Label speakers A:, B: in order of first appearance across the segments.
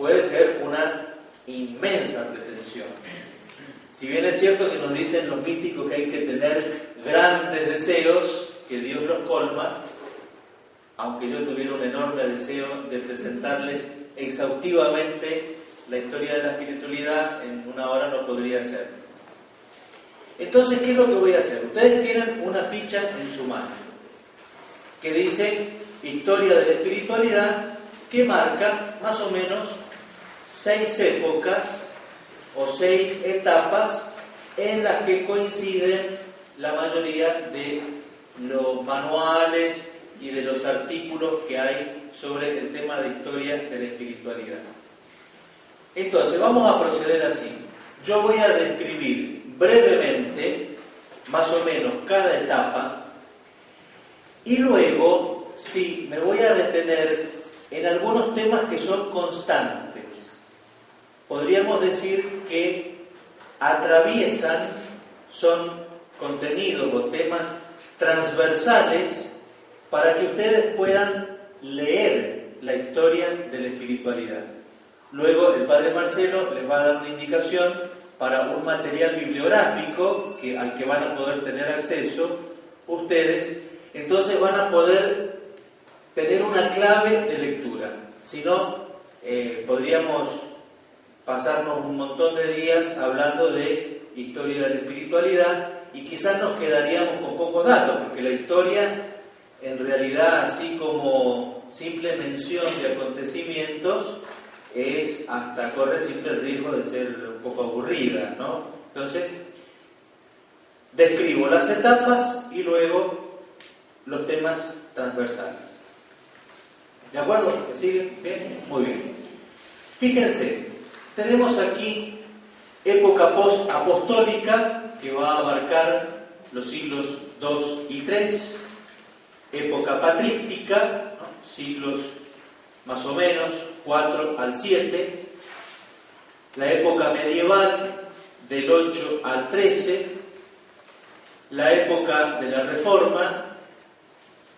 A: puede ser una inmensa pretensión. Si bien es cierto que nos dicen los místicos que hay que tener grandes deseos, que Dios los colma, aunque yo tuviera un enorme deseo de presentarles exhaustivamente la historia de la espiritualidad, en una hora no podría ser. Entonces, ¿qué es lo que voy a hacer? Ustedes tienen una ficha en su mano que dice Historia de la Espiritualidad, que marca más o menos 6 épocas o 6 etapas en las que coinciden la mayoría de los manuales y de los artículos que hay sobre el tema de historia de la espiritualidad. Entonces, vamos a proceder así. Yo voy a describir brevemente, más o menos, cada etapa, y luego, sí, me voy a detener en algunos temas que son constantes. Podríamos decir que atraviesan, son contenidos o temas transversales para que ustedes puedan leer la historia de la espiritualidad. Luego el Padre Marcelo les va a dar una indicación para un material bibliográfico al que van a poder tener acceso ustedes. Entonces van a poder tener una clave de lectura. Si no, podríamos pasarnos un montón de días hablando de historia de la espiritualidad y quizás nos quedaríamos con pocos datos, porque la historia, en realidad, así como simple mención de acontecimientos, corre siempre el riesgo de ser un poco aburrida, ¿no? Entonces, describo las etapas y luego los temas transversales. ¿De acuerdo? ¿Me siguen? ¿Bien? Muy bien. Fíjense, tenemos aquí época post-apostólica, que va a abarcar los siglos 2 y 3, época patrística, ¿no? Siglos más o menos 4 al 7, la época medieval del 8 al 13, la época de la Reforma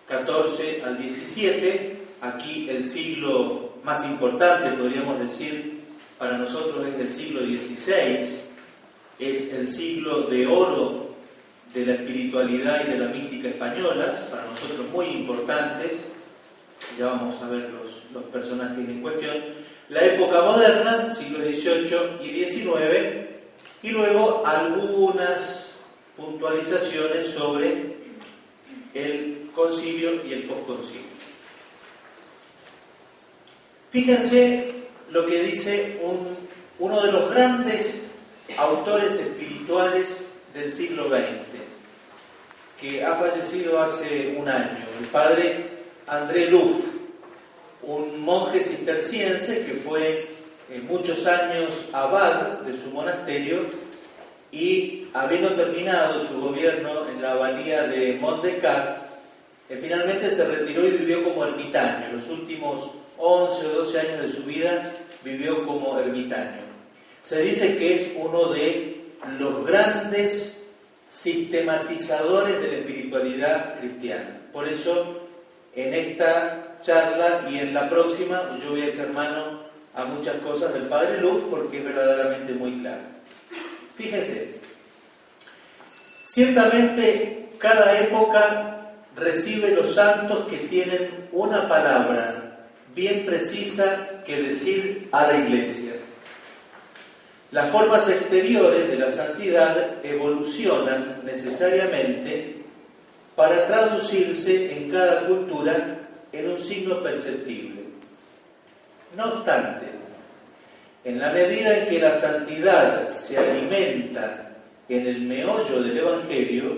A: 14 al 17, aquí el siglo más importante, podríamos decir, para nosotros es el siglo XVI, es el siglo de oro de la espiritualidad y de la mística españolas, para nosotros muy importantes. Ya vamos a ver los personajes en cuestión. La época moderna, siglo XVIII y XIX, y luego algunas puntualizaciones sobre el concilio y el posconcilio. Fíjense lo que dice uno de los grandes autores espirituales del siglo XX, que ha fallecido hace un año, el padre André Luf, un monje cisterciense que fue muchos años abad de su monasterio y, habiendo terminado su gobierno en la abadía de Mont-des-Cats, finalmente se retiró y vivió como ermitaño. Los últimos 11 o 12 años de su vida vivió como ermitaño. Se dice que es uno de los grandes sistematizadores de la espiritualidad cristiana. Por eso, en esta charla y en la próxima, yo voy a echar mano a muchas cosas del Padre Luf, porque es verdaderamente muy claro. Fíjense, ciertamente cada época recibe los santos que tienen una palabra bien precisa que decir a la Iglesia. Las formas exteriores de la santidad evolucionan necesariamente para traducirse en cada cultura en un signo perceptible. No obstante, en la medida en que la santidad se alimenta en el meollo del Evangelio,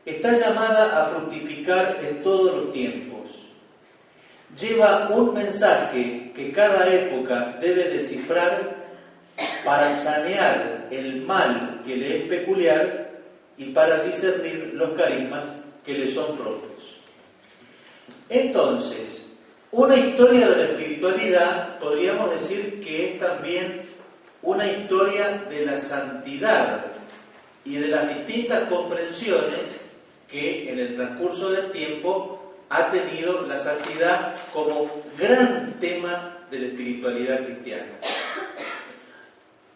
A: está llamada a fructificar en todos los tiempos. Lleva un mensaje que cada época debe descifrar para sanear el mal que le es peculiar y para discernir los carismas que le son propios. Entonces, una historia de la espiritualidad podríamos decir que es también una historia de la santidad y de las distintas comprensiones que en el transcurso del tiempo ha tenido la santidad como gran tema de la espiritualidad cristiana.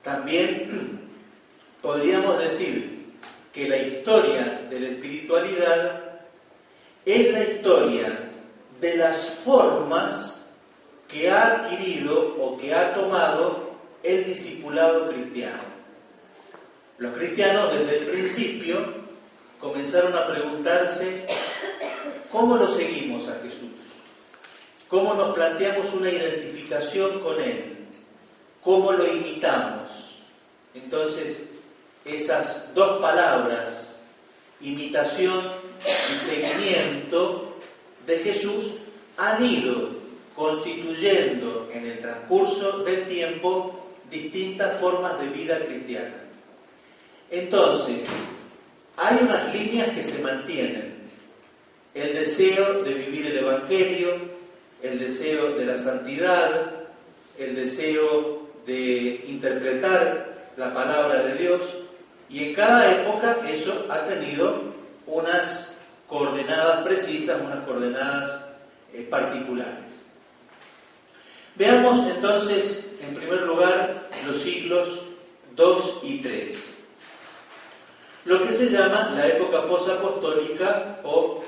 A: También podríamos decir que la historia de la espiritualidad es la historia de las formas que ha adquirido o que ha tomado el discipulado cristiano. Los cristianos desde el principio comenzaron a preguntarse cómo lo seguimos a Jesús, cómo nos planteamos una identificación con Él, cómo lo imitamos. Entonces, esas dos palabras, imitación y seguimiento de Jesús, han ido constituyendo en el transcurso del tiempo distintas formas de vida cristiana. Entonces, hay unas líneas que se mantienen: el deseo de vivir el Evangelio, el deseo de la santidad, el deseo de interpretar la palabra de Dios, y en cada época eso ha tenido unas coordenadas precisas, unas coordenadas particulares. Veamos entonces, en primer lugar, los siglos 2 y 3. Lo que se llama la época posapostólica, o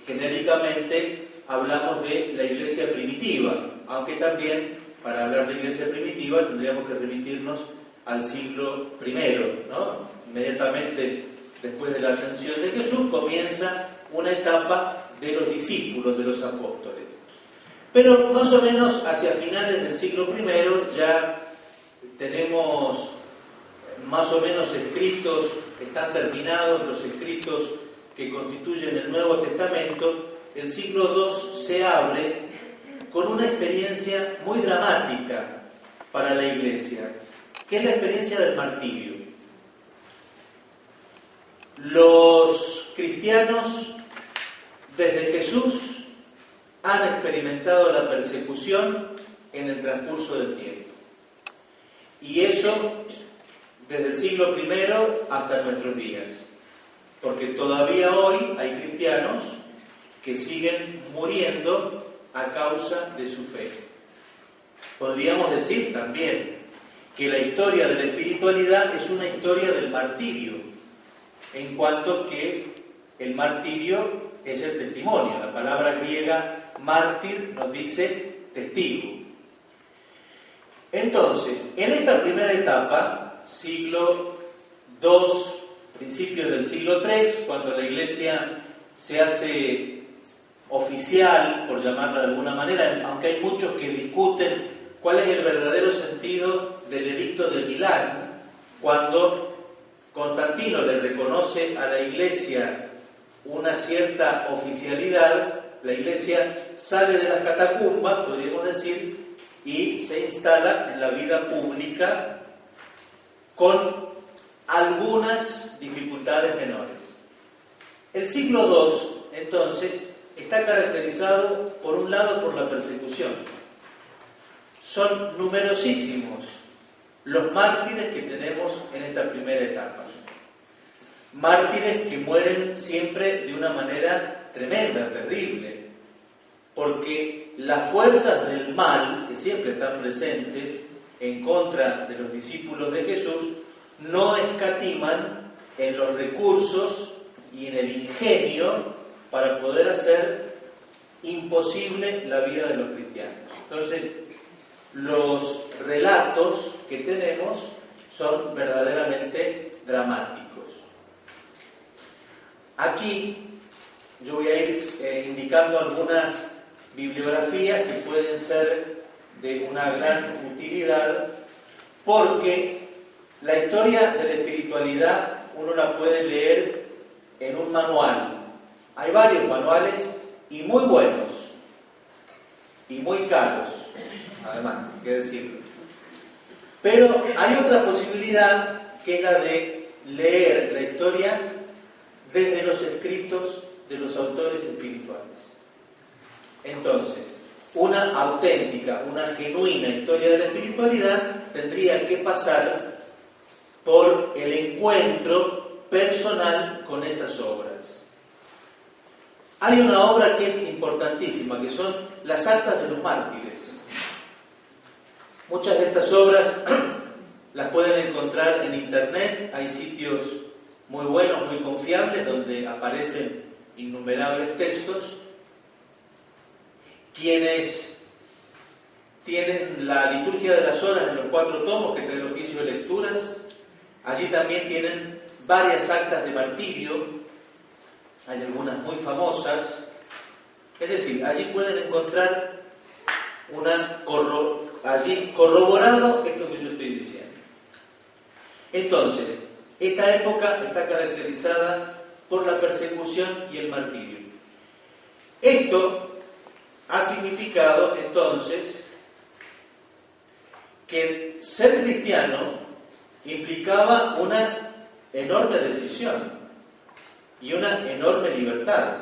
A: genéricamente hablamos de la iglesia primitiva, aunque también para hablar de iglesia primitiva tendríamos que remitirnos al siglo I, ¿no? Inmediatamente después de la ascensión de Jesús comienza una etapa de los discípulos, de los apóstoles. Pero más o menos hacia finales del siglo I ya tenemos más o menos escritos, están terminados los escritos que constituyen el Nuevo Testamento. El siglo II se abre con una experiencia muy dramática para la Iglesia, que es la experiencia del martirio. Los cristianos desde Jesús han experimentado la persecución en el transcurso del tiempo. Y eso desde el siglo I hasta nuestros días. Porque todavía hoy hay cristianos que siguen muriendo a causa de su fe. Podríamos decir también que la historia de la espiritualidad es una historia del martirio, en cuanto que el martirio es el testimonio. La palabra griega mártir nos dice testigo. Entonces, en esta primera etapa, siglo II, principios del siglo III, cuando la Iglesia se hace oficial, por llamarla de alguna manera, aunque hay muchos que discuten cuál es el verdadero sentido del edicto de Milán, cuando Constantino le reconoce a la Iglesia una cierta oficialidad, la Iglesia sale de las catacumbas, podríamos decir, y se instala en la vida pública con algunas dificultades menores. El siglo II, entonces, está caracterizado, por un lado, por la persecución. Son numerosísimos los mártires que tenemos en esta primera etapa. Mártires que mueren siempre de una manera tremenda, terrible, porque las fuerzas del mal, que siempre están presentes en contra de los discípulos de Jesús, no escatiman en los recursos y en el ingenio para poder hacer imposible la vida de los cristianos. Entonces, los relatos que tenemos son verdaderamente dramáticos. Aquí yo voy a ir indicando algunas bibliografías que pueden ser de una gran utilidad, porque la historia de la espiritualidad uno la puede leer en un manual. Hay varios manuales y muy buenos y muy caros, además, hay que decirlo. Pero hay otra posibilidad, que es la de leer la historia desde los escritos de los autores espirituales. Entonces, una auténtica, una genuina historia de la espiritualidad tendría que pasar por el encuentro personal con esas obras. Hay una obra que es importantísima, que son las actas de los mártires. Muchas de estas obras las pueden encontrar en internet, hay sitios muy buenos, muy confiables, donde aparecen innumerables textos. Quienes tienen la liturgia de las horas en los 4 tomos, que trae el oficio de lecturas, allí también tienen varias actas de martirio, hay algunas muy famosas, es decir, allí pueden encontrar allí corroborado esto que yo estoy diciendo. Entonces, esta época está caracterizada por la persecución y el martirio. Esto ha significado entonces que ser cristiano implicaba una enorme decisión y una enorme libertad,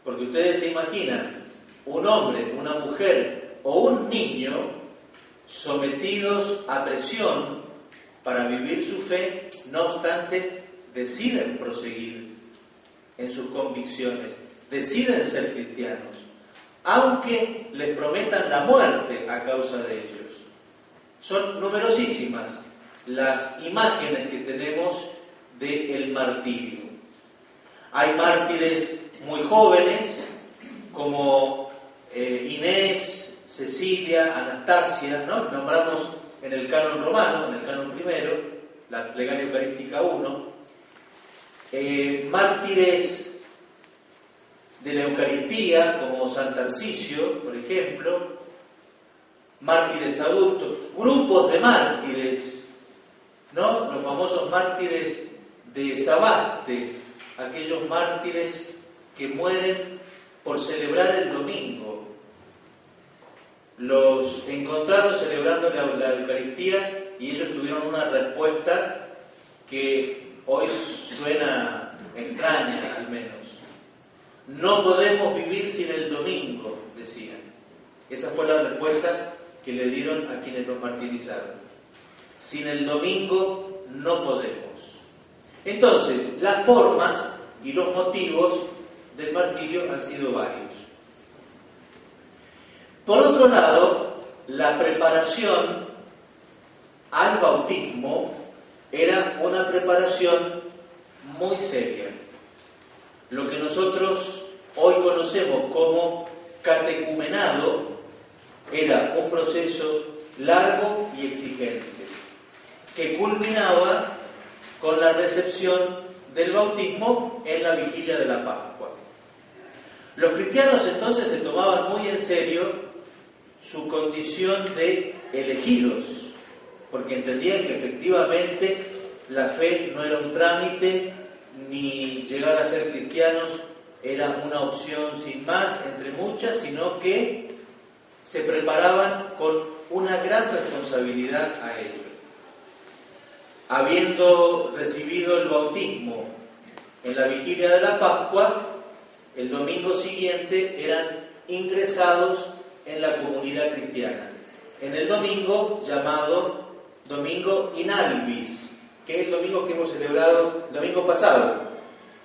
A: porque ustedes se imaginan un hombre, una mujer o un niño sometidos a presión para vivir su fe, no obstante deciden proseguir en sus convicciones, deciden ser cristianos, aunque les prometan la muerte a causa de ellos. Son numerosísimas las imágenes que tenemos del martirio. Hay mártires muy jóvenes, como Inés, Cecilia, Anastasia, ¿no? Nombramos en el canon romano, en el canon primero, la plegaria eucarística 1, mártires de la Eucaristía, como San Tarcisio, por ejemplo, mártires adultos, grupos de mártires, ¿no? Los famosos mártires de Sabaste, aquellos mártires que mueren por celebrar el domingo. Los encontraron celebrando la Eucaristía y ellos tuvieron una respuesta que hoy suena extraña, al menos. No podemos vivir sin el domingo, decían. Esa fue la respuesta que le dieron a quienes los martirizaron. Sin el domingo no podemos. Entonces, las formas y los motivos del martirio han sido varios. Por otro lado, la preparación al bautismo era una preparación muy seria. Lo que nosotros hoy conocemos como catecumenado era un proceso largo y exigente, que culminaba con la recepción del bautismo en la vigilia de la Pascua. Los cristianos entonces se tomaban muy en serio su condición de elegidos, porque entendían que efectivamente la fe no era un trámite, ni llegar a ser cristianos era una opción sin más, entre muchas, sino que se preparaban con una gran responsabilidad a ello. Habiendo recibido el bautismo en la vigilia de la Pascua, el domingo siguiente eran ingresados en la comunidad cristiana, en el domingo llamado Domingo in albis, que es el domingo que hemos celebrado el domingo pasado,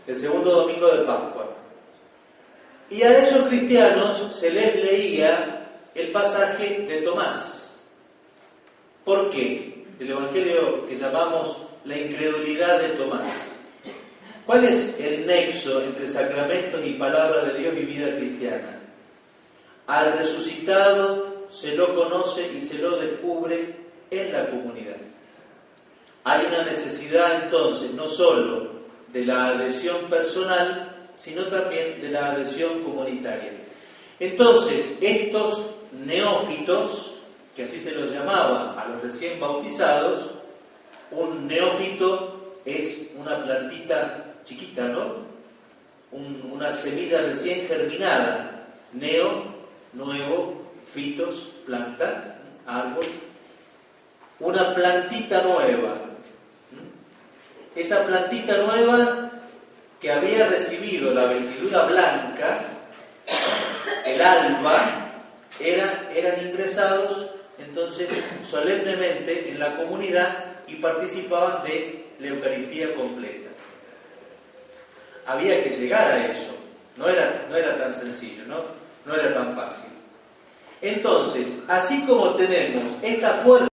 A: el segundo domingo de Pascua. Y a esos cristianos se les leía el pasaje de Tomás. ¿Por qué? El evangelio que llamamos la incredulidad de Tomás. ¿Cuál es el nexo entre sacramentos y palabra de Dios y vida cristiana? Al resucitado se lo conoce y se lo descubre en la comunidad. Hay una necesidad entonces no solo de la adhesión personal, sino también de la adhesión comunitaria. Entonces, estos neófitos, que así se los llamaba a los recién bautizados, un neófito es una plantita chiquita, ¿no? Una semilla recién germinada. Neo, nuevo, fitos, planta, árbol. Una plantita nueva. Esa plantita nueva que había recibido la vestidura blanca, el alba, eran ingresados entonces solemnemente en la comunidad y participaban de la Eucaristía completa. Había que llegar a eso, no era tan sencillo, no era tan fácil. Entonces, así como tenemos esta fuerza